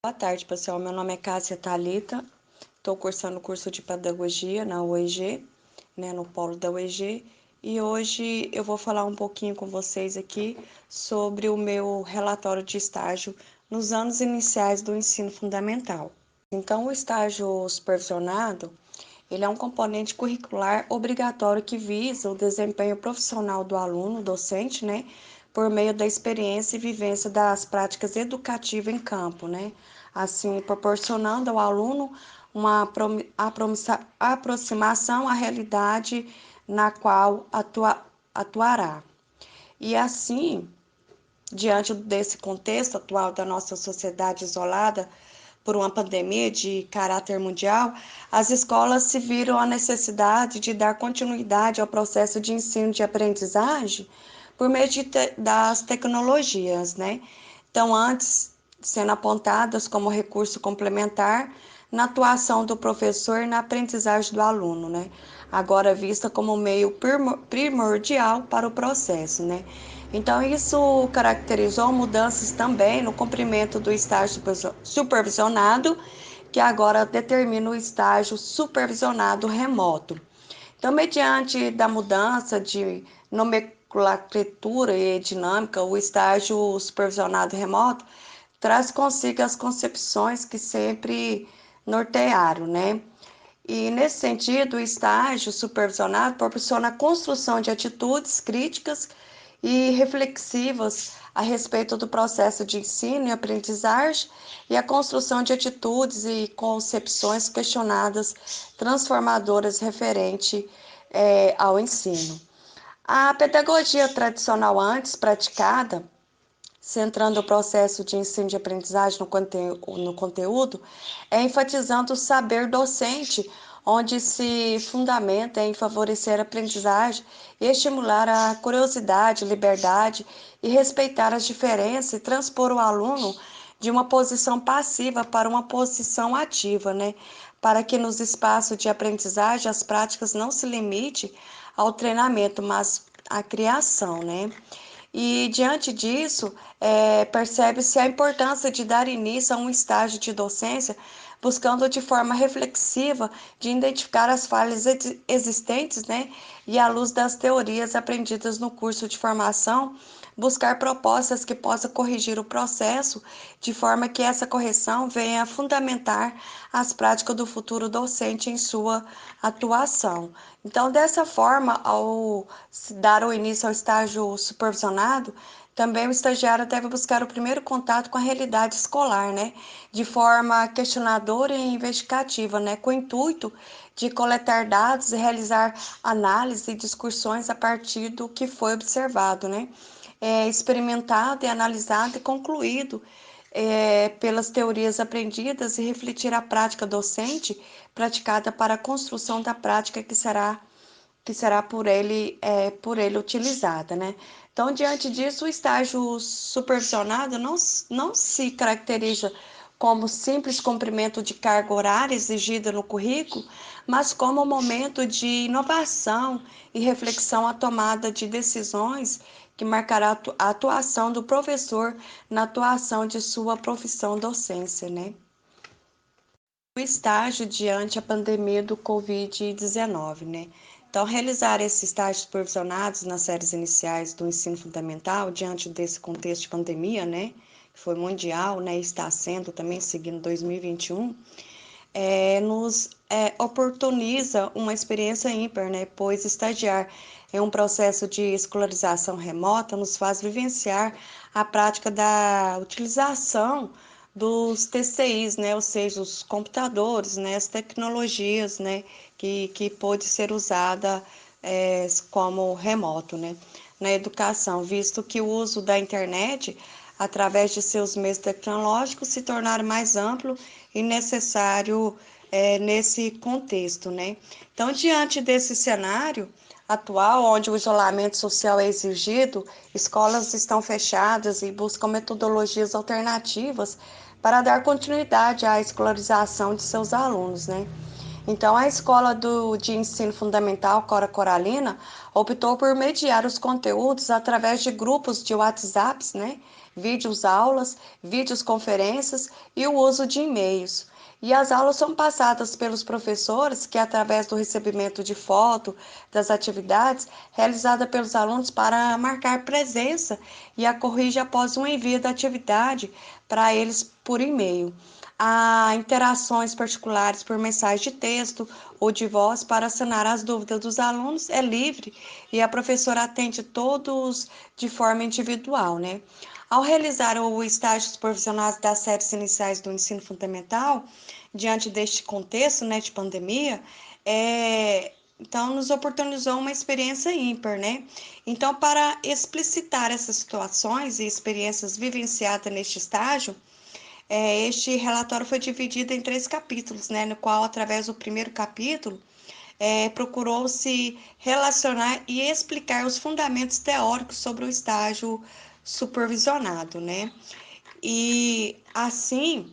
Boa tarde, pessoal. Meu nome é Cássia Thalita. Estou cursando o curso de Pedagogia na UEG, no polo da UEG. E hoje eu vou falar um pouquinho com vocês aqui sobre o meu relatório de estágio nos anos iniciais do ensino fundamental. Então, o estágio supervisionado, ele é um componente curricular obrigatório que visa o desempenho profissional do aluno, docente, por meio da experiência e vivência das práticas educativas em campo, assim proporcionando ao aluno uma aproximação à realidade na qual atuará. E assim, diante desse contexto atual da nossa sociedade isolada por uma pandemia de caráter mundial, as escolas se viram a necessidade de dar continuidade ao processo de ensino e aprendizagem por meio das tecnologias, Então, antes sendo apontadas como recurso complementar na atuação do professor e na aprendizagem do aluno, Agora vista como meio primordial para o processo, Então, isso caracterizou mudanças também no cumprimento do estágio supervisionado, que agora determina o estágio supervisionado remoto. Então, mediante da mudança de nomenclatura e dinâmica, o estágio supervisionado remoto traz consigo as concepções que sempre nortearam, E, nesse sentido, o estágio supervisionado proporciona a construção de atitudes críticas e reflexivas a respeito do processo de ensino e aprendizagem e a construção de atitudes e concepções questionadas, transformadoras referente ao ensino. A pedagogia tradicional antes praticada, centrando o processo de ensino e aprendizagem no conteúdo, enfatizando o saber docente, onde se fundamenta em favorecer a aprendizagem e estimular a curiosidade, liberdade e respeitar as diferenças e transpor o aluno de uma posição passiva para uma posição ativa, Para que nos espaços de aprendizagem as práticas não se limitem ao treinamento, mas à criação, E diante disso, percebe-se a importância de dar início a um estágio de docência, buscando de forma reflexiva de identificar as falhas existentes, E à luz das teorias aprendidas no curso de formação, buscar propostas que possam corrigir o processo, de forma que essa correção venha a fundamentar as práticas do futuro docente em sua atuação. Então, dessa forma, ao dar o início ao estágio supervisionado, também o estagiário deve buscar o primeiro contato com a realidade escolar, De forma questionadora e investigativa, Com o intuito de coletar dados e realizar análise e discussões a partir do que foi observado, experimentado e analisado e concluído pelas teorias aprendidas e refletir a prática docente praticada para a construção da prática que será por ele utilizada, Então, diante disso, o estágio supervisionado não se caracteriza como simples cumprimento de carga horária exigida no currículo, mas como um momento de inovação e reflexão à tomada de decisões que marcará a atuação do professor na atuação de sua profissão docência, O estágio diante a pandemia do Covid-19, Então, realizar esses estágios supervisionados nas séries iniciais do ensino fundamental, diante desse contexto de pandemia, que foi mundial, e está sendo também, seguindo 2021, nos oportuniza uma experiência ímpar, Pois estagiar em um processo de escolarização remota nos faz vivenciar a prática da utilização dos TCIs, Ou seja, os computadores, as tecnologias, que pode ser usada como remoto, Na educação, visto que o uso da internet através de seus meios tecnológicos se tornar mais amplo e necessário nesse contexto, Então, diante desse cenário atual, onde o isolamento social é exigido, escolas estão fechadas e buscam metodologias alternativas para dar continuidade à escolarização de seus alunos, Então, a Escola de Ensino Fundamental Cora Coralina optou por mediar os conteúdos através de grupos de WhatsApps, vídeos-aulas, vídeos-conferências e o uso de e-mails. E as aulas são passadas pelos professores, que através do recebimento de foto das atividades realizada pelos alunos para marcar presença e a corrige após o envio da atividade para eles por e-mail. Há interações particulares por mensagem de texto ou de voz para sanar as dúvidas dos alunos, é livre e a professora atende todos de forma individual, né? Ao realizar o estágio profissional das séries iniciais do ensino fundamental, diante deste contexto, né, de pandemia, então nos oportunizou uma experiência ímpar, né? Então, para explicitar essas situações e experiências vivenciadas neste estágio, este relatório foi dividido em 3 capítulos, né? No qual, através do primeiro capítulo, procurou-se relacionar e explicar os fundamentos teóricos sobre o estágio supervisionado, né? E assim,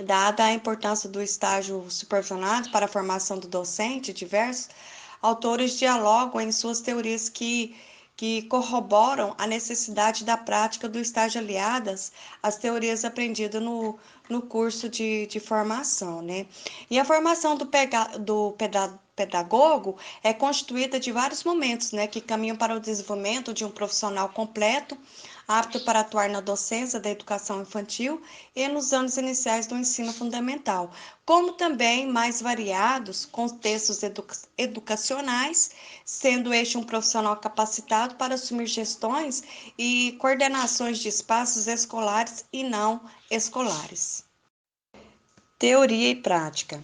dada a importância do estágio supervisionado para a formação do docente, diversos autores dialogam em suas teorias que corroboram a necessidade da prática do estágio aliadas às teorias aprendidas no curso de formação, né? E a formação do pedagogo é constituída de vários momentos, né, que caminham para o desenvolvimento de um profissional completo, apto para atuar na docência da educação infantil e nos anos iniciais do ensino fundamental, como também mais variados contextos educacionais, sendo este um profissional capacitado para assumir gestões e coordenações de espaços escolares e não escolares. Teoria e prática.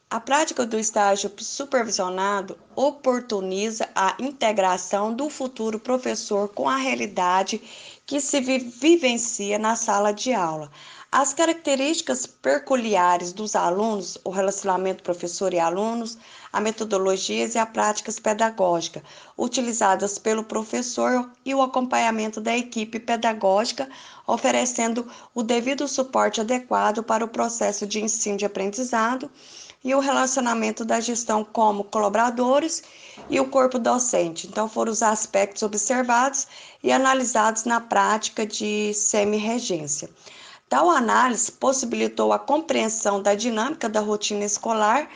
A prática do estágio supervisionado oportuniza a integração do futuro professor com a realidade que se vivencia na sala de aula. As características peculiares dos alunos, o relacionamento professor e alunos, a metodologias e as práticas pedagógicas utilizadas pelo professor e o acompanhamento da equipe pedagógica, oferecendo o devido suporte adequado para o processo de ensino e aprendizado e o relacionamento da gestão como colaboradores e o corpo docente. Então, foram os aspectos observados e analisados na prática de semi-regência. Tal análise possibilitou a compreensão da dinâmica da rotina escolar,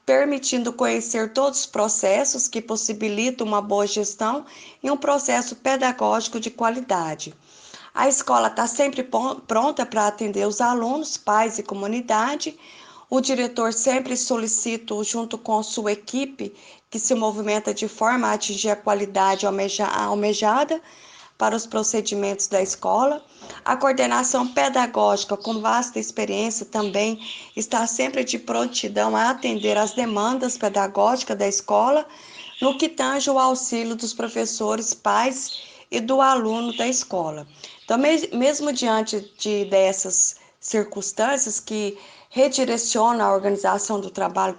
permitindo conhecer todos os processos que possibilitam uma boa gestão e um processo pedagógico de qualidade. A escola está sempre pronta para atender os alunos, pais e comunidade. O diretor sempre solicita, junto com sua equipe, que se movimenta de forma a atingir a qualidade almejada para os procedimentos da escola. A coordenação pedagógica, com vasta experiência, também está sempre de prontidão a atender às demandas pedagógicas da escola, no que tange o auxílio dos professores, pais e do aluno da escola. Então, mesmo diante dessas circunstâncias que redirecionam a organização do trabalho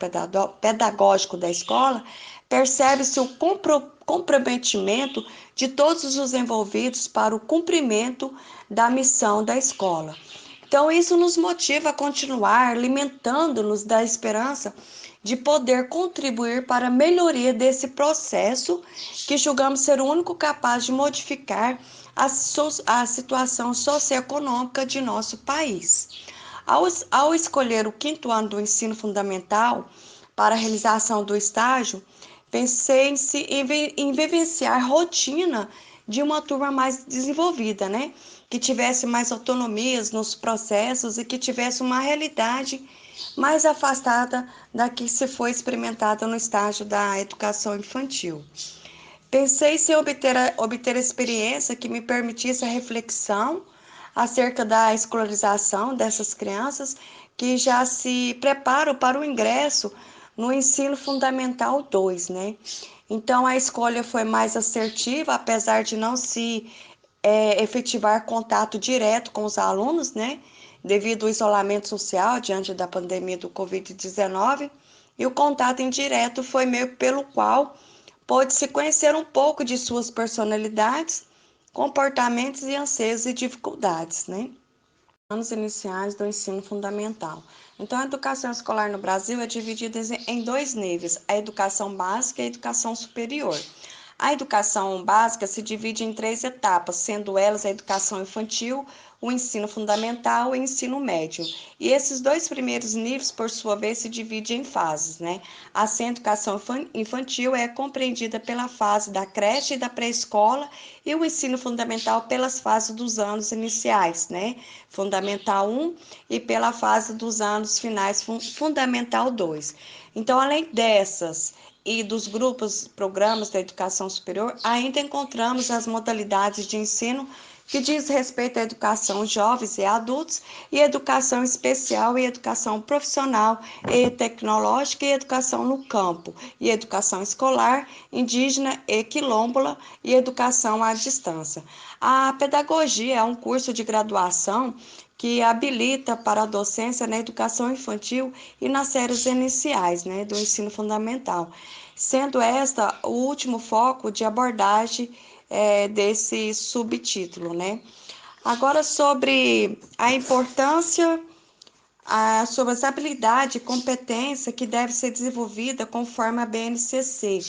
pedagógico da escola, percebe-se o comprometimento de todos os envolvidos para o cumprimento da missão da escola. Então, isso nos motiva a continuar alimentando-nos da esperança de poder contribuir para a melhoria desse processo que julgamos ser o único capaz de modificar a situação socioeconômica de nosso país. Ao escolher o 5º ano do ensino fundamental para a realização do estágio, pensei em vivenciar a rotina de uma turma mais desenvolvida, né? Que tivesse mais autonomias nos processos e que tivesse uma realidade mais afastada da que se foi experimentada no estágio da educação infantil. Pensei em obter experiência que me permitisse a reflexão acerca da escolarização dessas crianças que já se preparam para o ingresso no ensino fundamental 2, né? Então, a escolha foi mais assertiva, apesar de não se efetivar contato direto com os alunos, né? Devido ao isolamento social diante da pandemia do Covid-19, e o contato indireto foi meio pelo qual pôde-se conhecer um pouco de suas personalidades, comportamentos e anseios e dificuldades, né? Anos iniciais do ensino fundamental. Então, a educação escolar no Brasil é dividida em 2 níveis, a educação básica e a educação superior. A educação básica se divide em 3 etapas, sendo elas a educação infantil, o ensino fundamental e o ensino médio. E esses 2 primeiros níveis, por sua vez, se dividem em fases, né? Assim, a educação infantil é compreendida pela fase da creche e da pré-escola e o ensino fundamental pelas fases dos anos iniciais, né? Fundamental 1 e pela fase dos anos finais, Fundamental 2. Então, além dessas e dos programas da educação superior, ainda encontramos as modalidades de ensino que diz respeito à educação jovens e adultos, e educação especial e educação profissional e tecnológica e educação no campo, e educação escolar, indígena e quilombola e educação à distância. A pedagogia é um curso de graduação que habilita para a docência na educação infantil e nas séries iniciais, né, do ensino fundamental, sendo esta o último foco de abordagem desse subtítulo, né? Agora, sobre a importância, sobre as habilidades e competência que deve ser desenvolvida conforme a BNCC.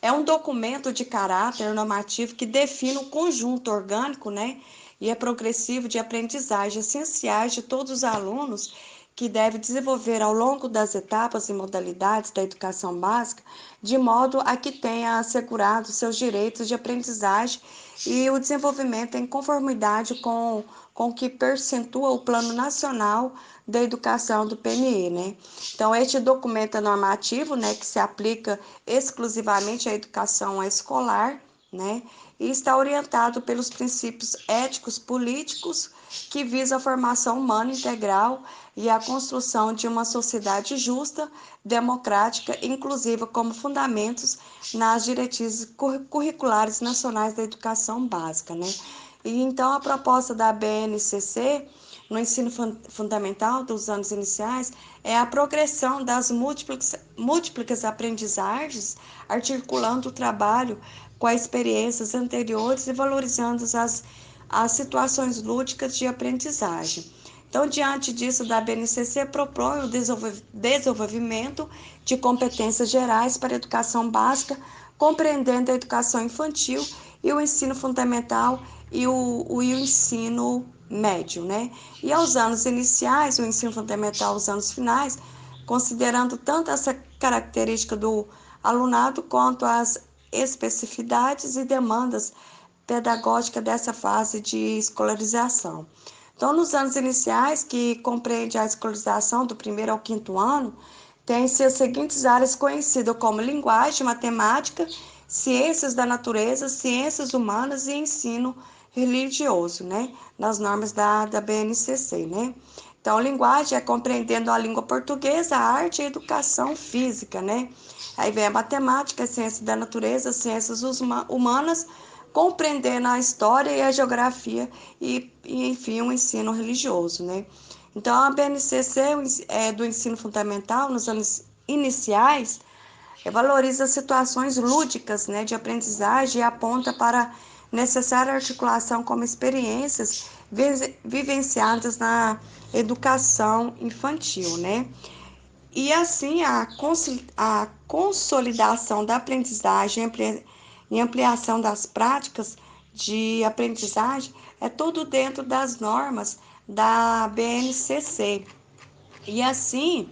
É um documento de caráter normativo que define o conjunto orgânico, né, e é progressivo de aprendizagem essenciais de todos os alunos que deve desenvolver ao longo das etapas e modalidades da educação básica, de modo a que tenha assegurado seus direitos de aprendizagem e o desenvolvimento em conformidade com o que percentua o Plano Nacional da Educação do PNE, né? Então, este documento é normativo, né, que se aplica exclusivamente à educação escolar, né, e está orientado pelos princípios éticos políticos que visa a formação humana integral e a construção de uma sociedade justa, democrática e inclusiva como fundamentos nas diretrizes curriculares nacionais da educação básica, né? E então a proposta da BNCC no ensino fundamental dos anos iniciais é a progressão das múltiplas aprendizagens, articulando o trabalho com as experiências anteriores e valorizando as situações lúdicas de aprendizagem. Então, diante disso, da BNCC propõe o desenvolvimento de competências gerais para a educação básica, compreendendo a educação infantil e o ensino fundamental e o ensino médio, né? E aos anos iniciais, o ensino fundamental aos anos finais, considerando tanto essa característica do alunado quanto as especificidades e demandas pedagógicas dessa fase de escolarização. Então, nos anos iniciais, que compreende a escolarização do 1º ao 5º ano, tem-se as seguintes áreas conhecidas como linguagem, matemática, ciências da natureza, ciências humanas e ensino religioso, né? Nas normas da BNCC, né? Então, linguagem é compreendendo a língua portuguesa, a arte e a educação física, né? Aí vem a matemática, a ciência da natureza, ciências humanas, compreendendo a história e a geografia enfim, o ensino religioso, né? Então, a BNCC do ensino fundamental, nos anos iniciais, valoriza situações lúdicas, né, de aprendizagem e aponta para necessária articulação como experiências vivenciadas na educação infantil, né? E assim a consolidação da aprendizagem e ampliação das práticas de aprendizagem é tudo dentro das normas da BNCC. E assim,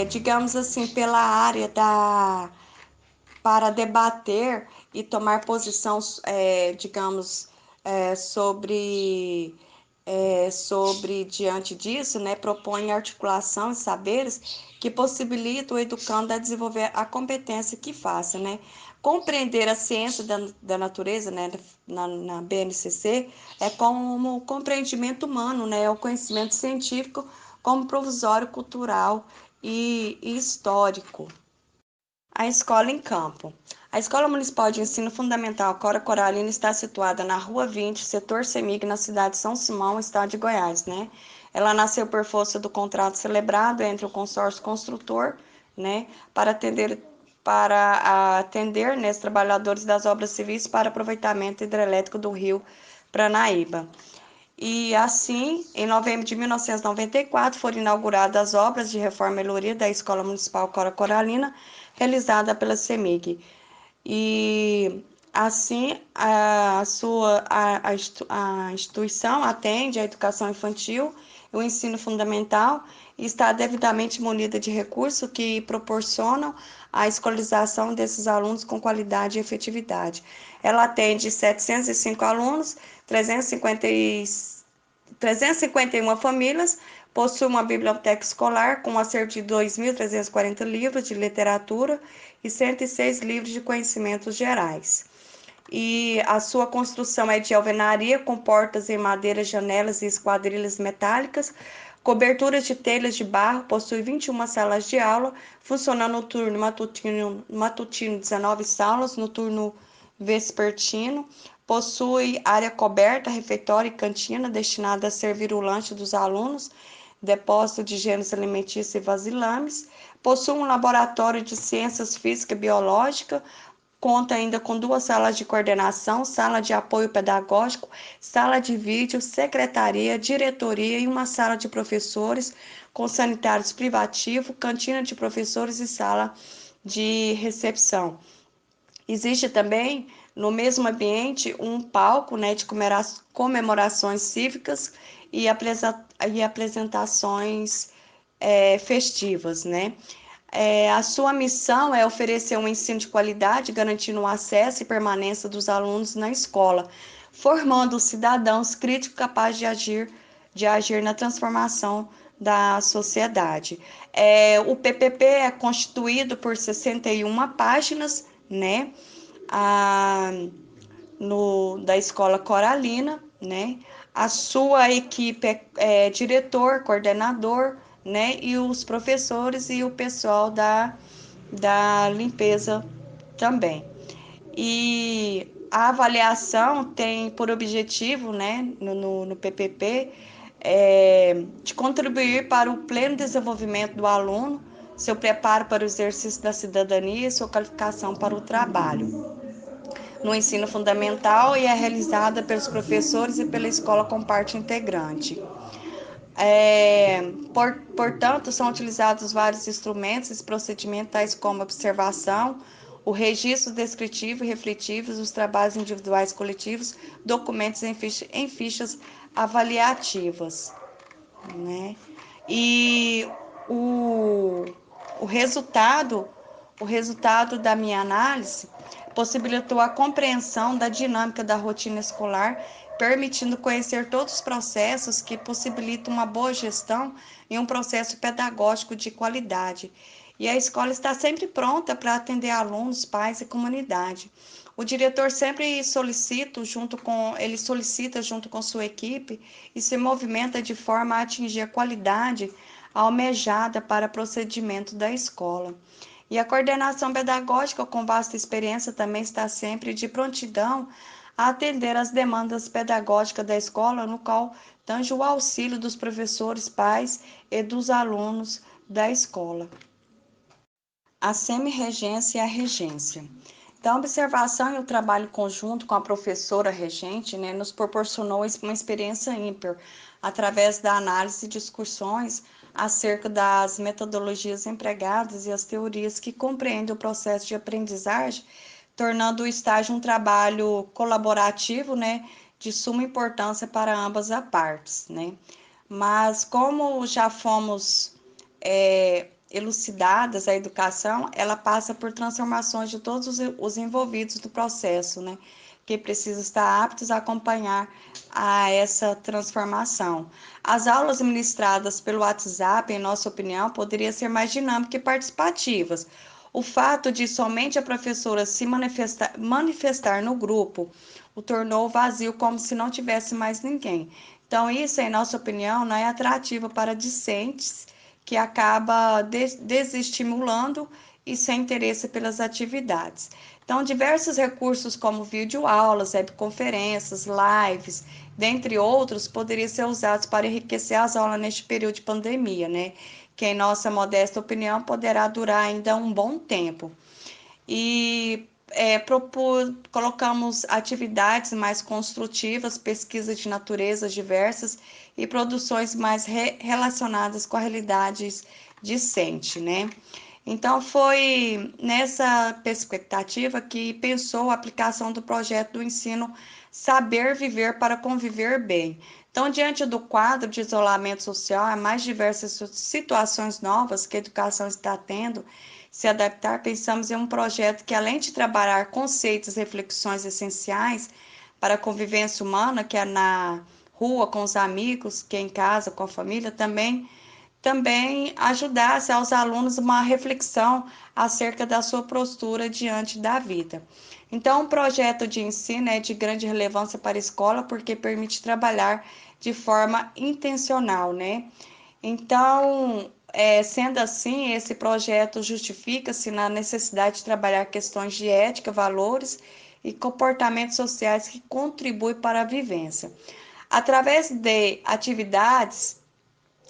digamos assim, pela área para debater e tomar posição, digamos, sobre diante disso, né, propõe articulação e saberes que possibilitam o educando a desenvolver a competência que faça, né, compreender a ciência da natureza, né, na BNCC, é como o compreendimento humano, né, o conhecimento científico como provisório cultural e histórico. A escola em campo. A Escola Municipal de Ensino Fundamental Cora Coralina está situada na Rua 20, setor CEMIG, na cidade de São Simão, estado de Goiás, né? Ela nasceu por força do contrato celebrado entre o consórcio construtor, né, para atender, né, os trabalhadores das obras civis para aproveitamento hidrelétrico do rio Pranaíba. E assim, em novembro de 1994, foram inauguradas as obras de reforma e melhoria da Escola Municipal Cora Coralina, realizada pela CEMIG. E assim a instituição atende a educação infantil, o ensino fundamental e está devidamente munida de recursos que proporcionam a escolarização desses alunos com qualidade e efetividade. Ela atende 705 alunos, 351 famílias, possui uma biblioteca escolar com um acervo de 2.340 livros de literatura e 106 livros de conhecimentos gerais. E a sua construção é de alvenaria, com portas em madeira, janelas e esquadrilhas metálicas, coberturas de telhas de barro, possui 21 salas de aula, funcionando no turno matutino 19 salas, no turno vespertino, possui área coberta, refeitório e cantina destinada a servir o lanche dos alunos, depósito de gêneros alimentícios e vasilhames, possui um laboratório de ciências física e biológica, conta ainda com 2 salas de coordenação, sala de apoio pedagógico, sala de vídeo, secretaria, diretoria e uma sala de professores com sanitários privativos, cantina de professores e sala de recepção. Existe também no mesmo ambiente um palco, né, de comemorações cívicas e apresentações festivas, né? A sua missão é oferecer um ensino de qualidade, garantindo o acesso e permanência dos alunos na escola, formando cidadãos críticos capazes de agir na transformação da sociedade. O PPP é constituído por 61 páginas, né? Da Escola Coralina, né? A sua equipe é diretor, coordenador, né? E os professores e o pessoal da limpeza também. E a avaliação tem por objetivo, né, no PPP, de contribuir para o pleno desenvolvimento do aluno, seu preparo para o exercício da cidadania e sua qualificação para o trabalho no ensino fundamental e é realizada pelos professores e pela escola com parte integrante. Portanto, são utilizados vários instrumentos e procedimentos, tais como observação, o registro descritivo e refletivo, os trabalhos individuais e coletivos, documentos em fichas avaliativas, né? E o, o resultado da minha análise possibilitou a compreensão da dinâmica da rotina escolar, permitindo conhecer todos os processos que possibilitam uma boa gestão e um processo pedagógico de qualidade. E a escola está sempre pronta para atender alunos, pais e comunidade. O diretor sempre solicita junto com sua equipe e se movimenta de forma a atingir a qualidade almejada para o procedimento da escola. E a coordenação pedagógica, com vasta experiência, também está sempre de prontidão a atender às demandas pedagógicas da escola, no qual tange o auxílio dos professores, pais e dos alunos da escola. A semi-regência e a regência. Então, a observação e o trabalho conjunto com a professora regente, né, nos proporcionou uma experiência ímpar, através da análise e discussões acerca das metodologias empregadas e as teorias que compreendem o processo de aprendizagem, tornando o estágio um trabalho colaborativo, né, de suma importância para ambas as partes, né? Mas como já fomos elucidadas, a educação, ela passa por transformações de todos os envolvidos do processo, né? Que precisam estar aptos a acompanhar a essa transformação. As aulas ministradas pelo WhatsApp, em nossa opinião, poderiam ser mais dinâmicas e participativas. O fato de somente a professora se manifestar no grupo o tornou vazio, como se não tivesse mais ninguém. Então, isso, em nossa opinião, não é atrativo para discentes, que acaba desestimulando e sem interesse pelas atividades. Então, diversos recursos como videoaulas, webconferências, lives, dentre outros, poderiam ser usados para enriquecer as aulas neste período de pandemia, né? Que, em nossa modesta opinião, poderá durar ainda um bom tempo. E colocamos atividades mais construtivas, pesquisas de naturezas diversas e produções mais relacionadas com a realidade discente, né? Então, foi nessa perspectiva que pensou a aplicação do projeto do ensino Saber Viver para Conviver Bem. Então, diante do quadro de isolamento social, há mais diversas situações novas que a educação está tendo, se adaptar, pensamos em um projeto que, além de trabalhar conceitos e reflexões essenciais para a convivência humana, que é na rua, com os amigos, que é em casa, com a família, também ajudasse aos alunos uma reflexão acerca da sua postura diante da vida. Então, o projeto de ensino é de grande relevância para a escola porque permite trabalhar de forma intencional, né? Então, sendo assim, esse projeto justifica-se na necessidade de trabalhar questões de ética, valores e comportamentos sociais que contribuem para a vivência. Através de atividades,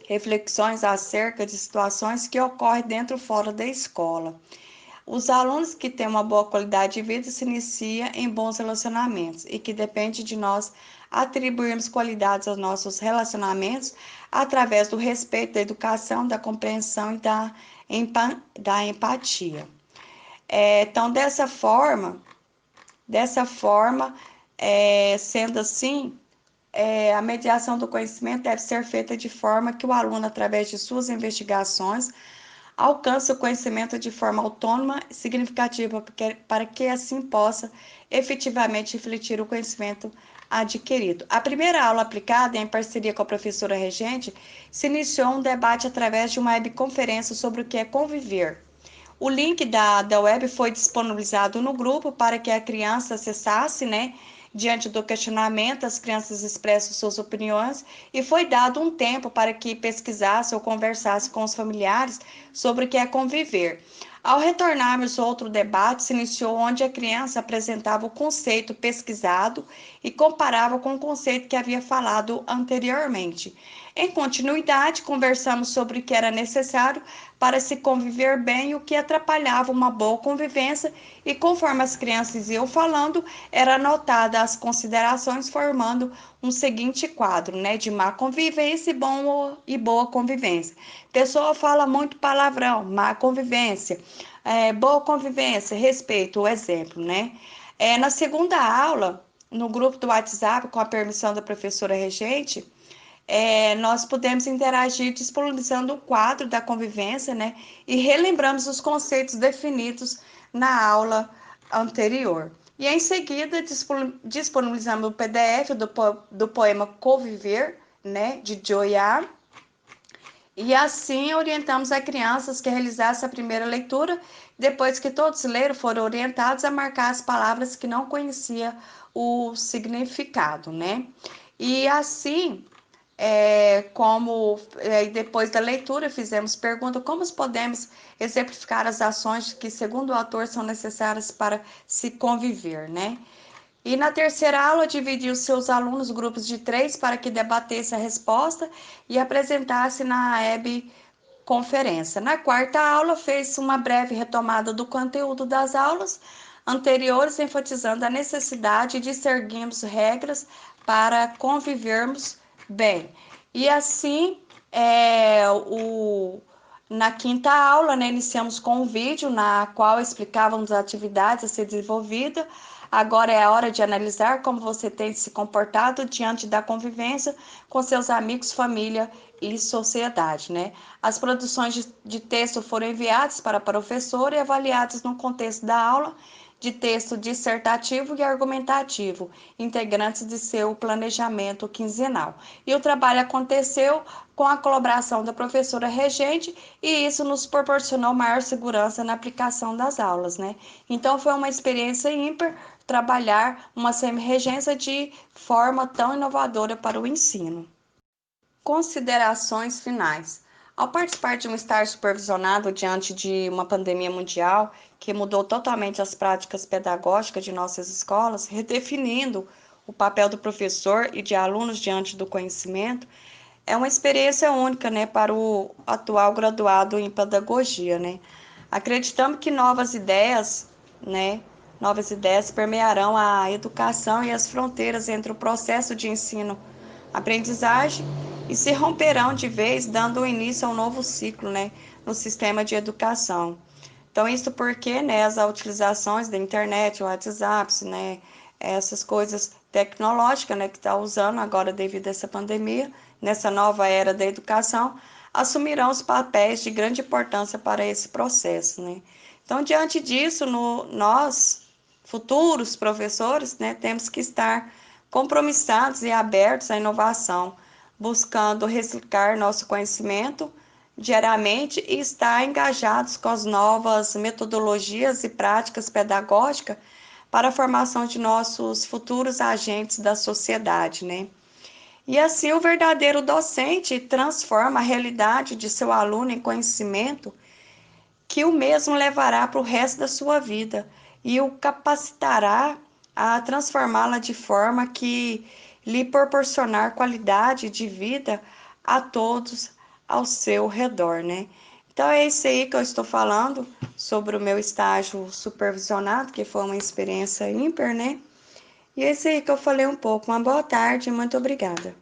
reflexões acerca de situações que ocorrem dentro e fora da escola. Os alunos que têm uma boa qualidade de vida se iniciam em bons relacionamentos e que depende de nós atribuirmos qualidades aos nossos relacionamentos através do respeito, da educação, da compreensão e da empatia. Então, sendo assim, a mediação do conhecimento deve ser feita de forma que o aluno, através de suas investigações, alcance o conhecimento de forma autônoma e significativa, para que assim possa efetivamente refletir o conhecimento adquirido. A primeira aula aplicada, em parceria com a professora regente, se iniciou um debate através de uma webconferência sobre o que é conviver. O link da web foi disponibilizado no grupo para que a criança acessasse, né? Diante do questionamento, as crianças expressam suas opiniões e foi dado um tempo para que pesquisasse ou conversasse com os familiares sobre o que é conviver. Ao retornarmos, outro debate se iniciou onde a criança apresentava o conceito pesquisado e comparava com o conceito que havia falado anteriormente. Em continuidade, conversamos sobre o que era necessário para se conviver bem e o que atrapalhava uma boa convivência, e conforme as crianças iam falando, era anotada as considerações, formando um seguinte quadro, né, de má convivência e boa convivência. Pessoa fala muito palavrão, má convivência. Boa convivência, respeito, o exemplo, né? Na segunda aula, no grupo do WhatsApp, com a permissão da professora regente, nós pudemos interagir disponibilizando o quadro da convivência, né? E relembramos os conceitos definidos na aula anterior. E em seguida, disponibilizamos o PDF do poema Conviver, né? De Joyar. E assim orientamos as crianças que realizassem a primeira leitura, depois que todos leram, foram orientados a marcar as palavras que não conhecia o significado, né? E assim, depois da leitura fizemos pergunta como podemos exemplificar as ações que, segundo o autor, são necessárias para se conviver, né? E na terceira aula, dividiu seus alunos grupos de 3 para que debatesse a resposta e apresentasse na web conferência. Na quarta aula, fez uma breve retomada do conteúdo das aulas anteriores, enfatizando a necessidade de seguirmos regras para convivermos bem. E assim, na quinta aula, né, iniciamos com um vídeo na qual explicávamos as atividades a ser desenvolvida. Agora é a hora de analisar como você tem se comportado diante da convivência com seus amigos, família e sociedade, né? As produções de texto foram enviadas para a professora e avaliadas no contexto da aula de texto dissertativo e argumentativo, integrantes de seu planejamento quinzenal. E o trabalho aconteceu com a colaboração da professora regente, e isso nos proporcionou maior segurança na aplicação das aulas, né? Então foi uma experiência ímpar trabalhar uma semi-regência de forma tão inovadora para o ensino. Considerações finais. Ao participar de um estágio supervisionado diante de uma pandemia mundial que mudou totalmente as práticas pedagógicas de nossas escolas, redefinindo o papel do professor e de alunos diante do conhecimento, é uma experiência única, né, para o atual graduado em pedagogia, né? Acreditamos que novas ideias permearão a educação e as fronteiras entre o processo de ensino-aprendizagem e se romperão de vez, dando início a um novo ciclo, né, no sistema de educação. Então, isso porque, né, as utilizações da internet, o WhatsApp, né, essas coisas tecnológicas, né, que está usando agora devido a essa pandemia, nessa nova era da educação, assumirão os papéis de grande importância para esse processo, né. Então, diante disso, nós, futuros professores, né, temos que estar compromissados e abertos à inovação, buscando reciclar nosso conhecimento diariamente e estar engajados com as novas metodologias e práticas pedagógicas para a formação de nossos futuros agentes da sociedade, né? E assim o verdadeiro docente transforma a realidade de seu aluno em conhecimento que o mesmo levará para o resto da sua vida e o capacitará a transformá-la de forma que lhe proporcionar qualidade de vida a todos ao seu redor, né? Então é isso aí que eu estou falando sobre o meu estágio supervisionado, que foi uma experiência ímpar, né? E é isso aí que eu falei um pouco. Uma boa tarde e muito obrigada.